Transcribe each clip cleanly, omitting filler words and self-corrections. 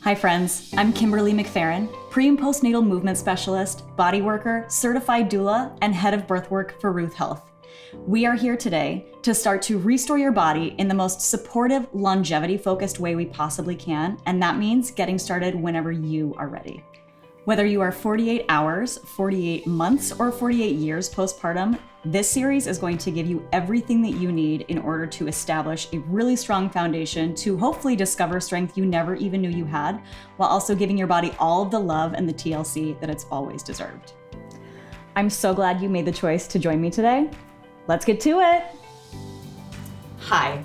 Hi friends, I'm Kimberly McFerrin, pre and postnatal movement specialist, body worker, certified doula, and head of breathwork for Ruth Health. We are here today to start to restore your body in the most supportive, longevity-focused way we possibly can, and that means getting started whenever you are ready. Whether you are 48 hours, 48 months, or 48 years postpartum, this series is going to give you everything that you need in order to establish a really strong foundation to hopefully discover strength you never even knew you had, while also giving your body all of the love and the TLC that it's always deserved. I'm so glad you made the choice to join me today. Let's get to it. Hi,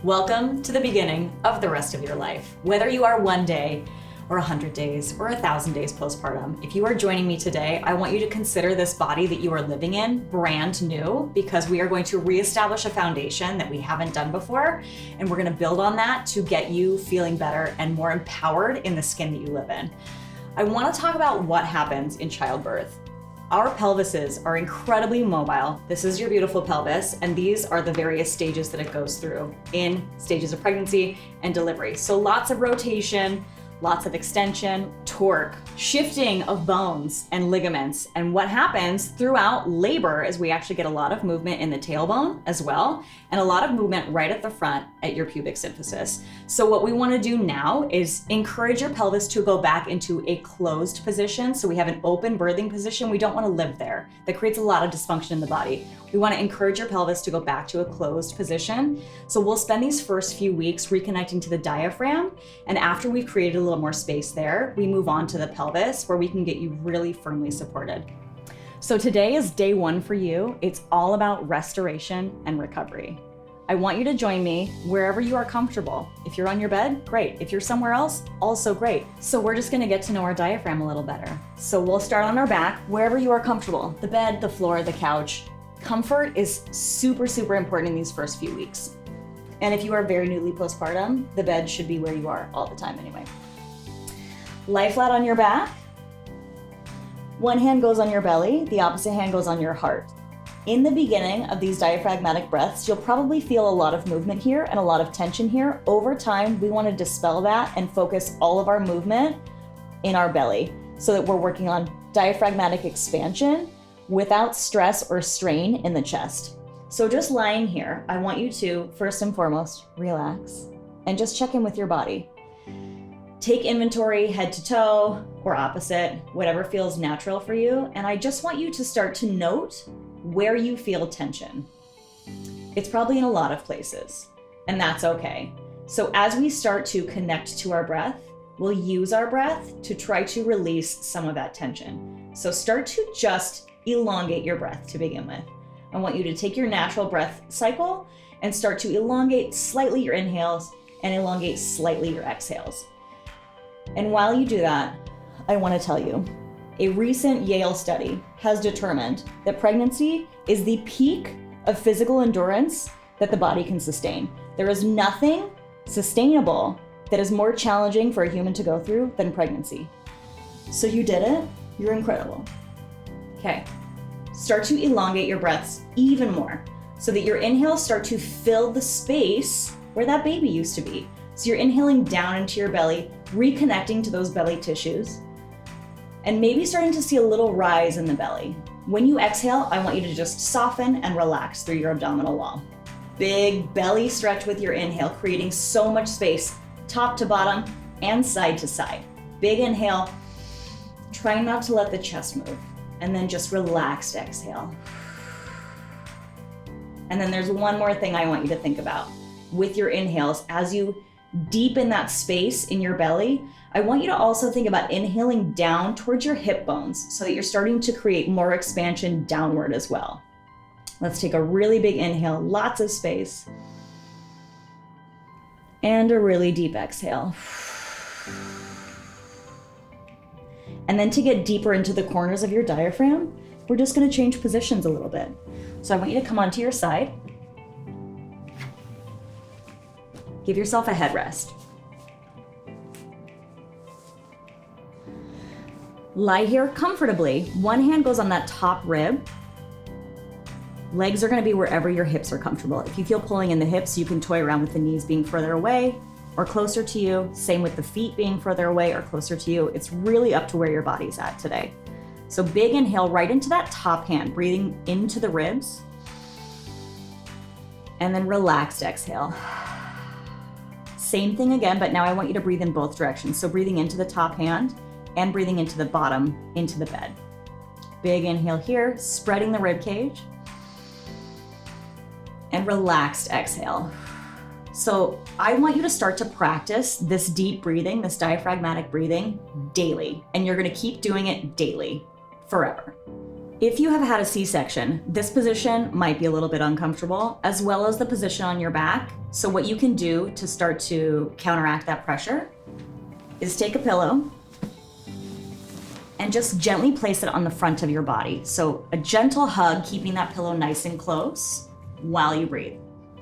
welcome to the beginning of the rest of your life. Whether you are 1 day, or 100 days, or 1,000 days postpartum. If you are joining me today, I want you to consider this body that you are living in brand new, because we are going to reestablish a foundation that we haven't done before, and we're gonna build on that to get you feeling better and more empowered in the skin that you live in. I wanna talk about what happens in childbirth. Our pelvises are incredibly mobile. This is your beautiful pelvis, and these are the various stages that it goes through in stages of pregnancy and delivery. So lots of rotation, lots of extension, torque, shifting of bones and ligaments. And what happens throughout labor is we actually get a lot of movement in the tailbone as well, and a lot of movement right at the front at your pubic symphysis. So what we want to do now is encourage your pelvis to go back into a closed position. So we have an open birthing position. We don't want to live there. That creates a lot of dysfunction in the body. We want to encourage your pelvis to go back to a closed position. So we'll spend these first few weeks reconnecting to the diaphragm. And after we've created a little more space there, we move on to the pelvis, where we can get you really firmly supported. So today is day one for you. It's all about restoration and recovery. I want you to join me wherever you are comfortable. If you're on your bed, great. If you're somewhere else, also great. So we're just gonna get to know our diaphragm a little better. So we'll start on our back, wherever you are comfortable. The bed, the floor, the couch. Comfort is super, super important in these first few weeks. And if you are very newly postpartum, the bed should be where you are all the time anyway. Lie flat on your back. One hand goes on your belly, the opposite hand goes on your heart. In the beginning of these diaphragmatic breaths, you'll probably feel a lot of movement here and a lot of tension here. Over time, we want to dispel that and focus all of our movement in our belly so that we're working on diaphragmatic expansion without stress or strain in the chest. So just lying here, I want you to, first and foremost, relax and just check in with your body. Take inventory head to toe or opposite, whatever feels natural for you. And I just want you to start to note where you feel tension. It's probably in a lot of places, and that's okay. So as we start to connect to our breath, we'll use our breath to try to release some of that tension. So start to just elongate your breath to begin with. I want you to take your natural breath cycle and start to elongate slightly your inhales and elongate slightly your exhales. And while you do that, I want to tell you, a recent Yale study has determined that pregnancy is the peak of physical endurance that the body can sustain. There is nothing sustainable that is more challenging for a human to go through than pregnancy. So you did it. You're incredible. Okay, start to elongate your breaths even more so that your inhales start to fill the space where that baby used to be. So you're inhaling down into your belly, reconnecting to those belly tissues, and maybe starting to see a little rise in the belly. When you exhale, I want you to just soften and relax through your abdominal wall. Big belly stretch with your inhale, creating so much space, top to bottom and side to side. Big inhale, try not to let the chest move, and then just relaxed exhale. And then there's one more thing I want you to think about. With your inhales, as you deepen that space in your belly, I want you to also think about inhaling down towards your hip bones so that you're starting to create more expansion downward as well. Let's take a really big inhale, lots of space, and a really deep exhale. And then to get deeper into the corners of your diaphragm, we're just going to change positions a little bit. So I want you to come onto your side. Give yourself a headrest. Lie here comfortably. One hand goes on that top rib. Legs are going to be wherever your hips are comfortable. If you feel pulling in the hips, you can toy around with the knees being further away. or closer to you. Same with the feet being further away or closer to you. It's really up to where your body's at today. So big inhale right into that top hand, breathing into the ribs. And then relaxed exhale. Same thing again, but now I want you to breathe in both directions. So breathing into the top hand and breathing into the bottom, into the bed. Big inhale here, spreading the rib cage. And relaxed exhale. So I want you to start to practice this deep breathing, this diaphragmatic breathing daily. And you're gonna keep doing it daily, forever. If you have had a C-section, this position might be a little bit uncomfortable, as well as the position on your back. So what you can do to start to counteract that pressure is take a pillow and just gently place it on the front of your body. So a gentle hug, keeping that pillow nice and close while you breathe.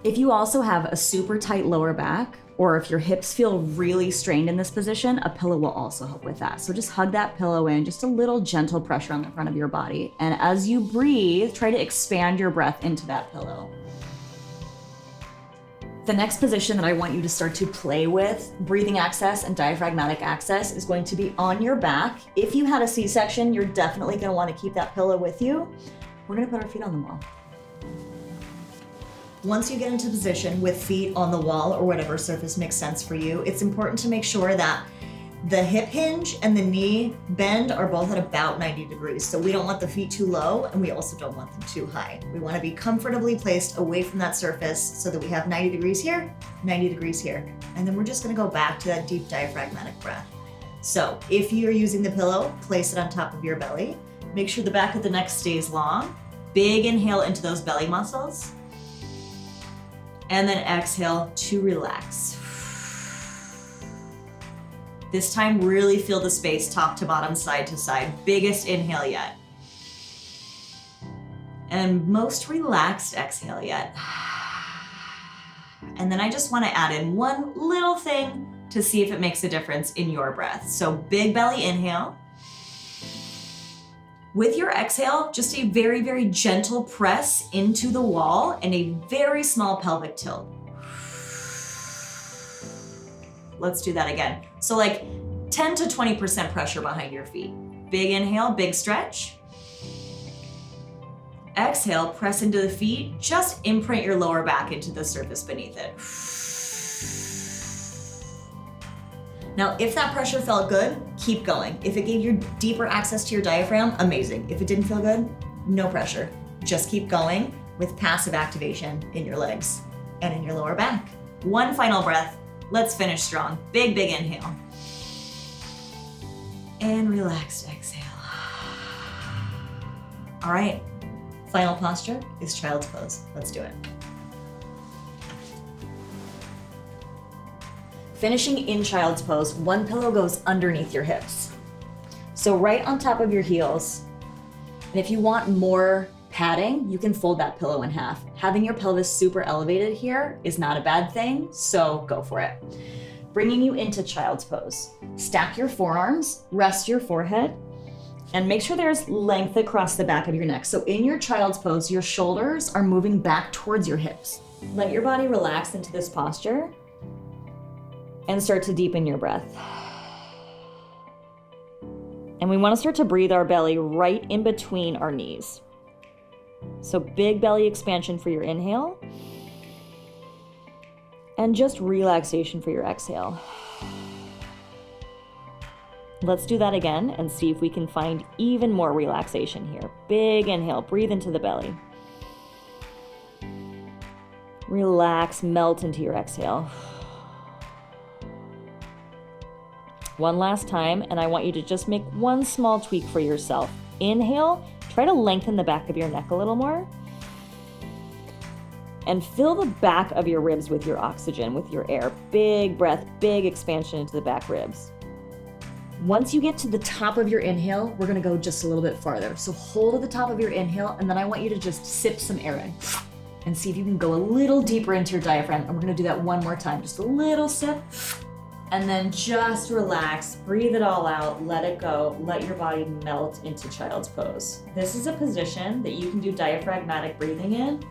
If you also have a super tight lower back, or if your hips feel really strained in this position, a pillow will also help with that. So just hug that pillow in, just a little gentle pressure on the front of your body. And as you breathe, try to expand your breath into that pillow. The next position that I want you to start to play with, breathing access and diaphragmatic access, is going to be on your back. If you had a C-section, you're definitely gonna wanna keep that pillow with you. We're gonna put our feet on the wall. Once you get into position with feet on the wall or whatever surface makes sense for you, it's important to make sure that the hip hinge and the knee bend are both at about 90 degrees. So we don't want the feet too low, and we also don't want them too high. We want to be comfortably placed away from that surface so that we have 90 degrees here, 90 degrees here. And then we're just going to go back to that deep diaphragmatic breath. So if you're using the pillow, place it on top of your belly. Make sure the back of the neck stays long. Big inhale into those belly muscles. And then exhale to relax. This time, really feel the space top to bottom, side to side. Biggest inhale yet. And most relaxed exhale yet. And then I just want to add in one little thing to see if it makes a difference in your breath. So big belly inhale. With your exhale, just a very, very gentle press into the wall and a very small pelvic tilt. Let's do that again. So like 10 to 20% pressure behind your feet. Big inhale, big stretch. Exhale, press into the feet. Just imprint your lower back into the surface beneath it. Now, if that pressure felt good, keep going. If it gave you deeper access to your diaphragm, amazing. If it didn't feel good, no pressure. Just keep going with passive activation in your legs and in your lower back. One final breath. Let's finish strong. Big, big inhale. And relaxed exhale. All right, final posture is child's pose. Let's do it. Finishing in child's pose, one pillow goes underneath your hips. So right on top of your heels. And if you want more padding, you can fold that pillow in half. Having your pelvis super elevated here is not a bad thing, so go for it. Bringing you into child's pose. Stack your forearms, rest your forehead, and make sure there's length across the back of your neck. So in your child's pose, your shoulders are moving back towards your hips. Let your body relax into this posture and start to deepen your breath. And we want to start to breathe our belly right in between our knees. So big belly expansion for your inhale. And just relaxation for your exhale. Let's do that again and see if we can find even more relaxation here. Big inhale, breathe into the belly. Relax, melt into your exhale. One last time, and I want you to just make one small tweak for yourself. Inhale, try to lengthen the back of your neck a little more. And fill the back of your ribs with your oxygen, with your air. Big breath, big expansion into the back ribs. Once you get to the top of your inhale, we're gonna go just a little bit farther. So hold at the top of your inhale, and then I want you to just sip some air in and see if you can go a little deeper into your diaphragm. And we're gonna do that one more time. Just a little sip. And then just relax, breathe it all out, let it go, let your body melt into child's pose. This is a position that you can do diaphragmatic breathing in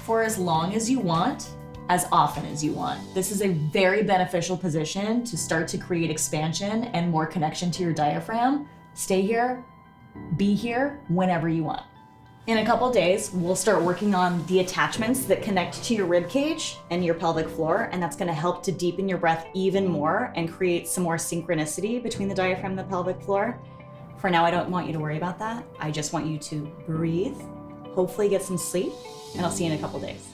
for as long as you want, as often as you want. This is a very beneficial position to start to create expansion and more connection to your diaphragm. Stay here, be here whenever you want. In a couple days, we'll start working on the attachments that connect to your rib cage and your pelvic floor, and that's gonna help to deepen your breath even more and create some more synchronicity between the diaphragm and the pelvic floor. For now, I don't want you to worry about that. I just want you to breathe, hopefully get some sleep, and I'll see you in a couple days.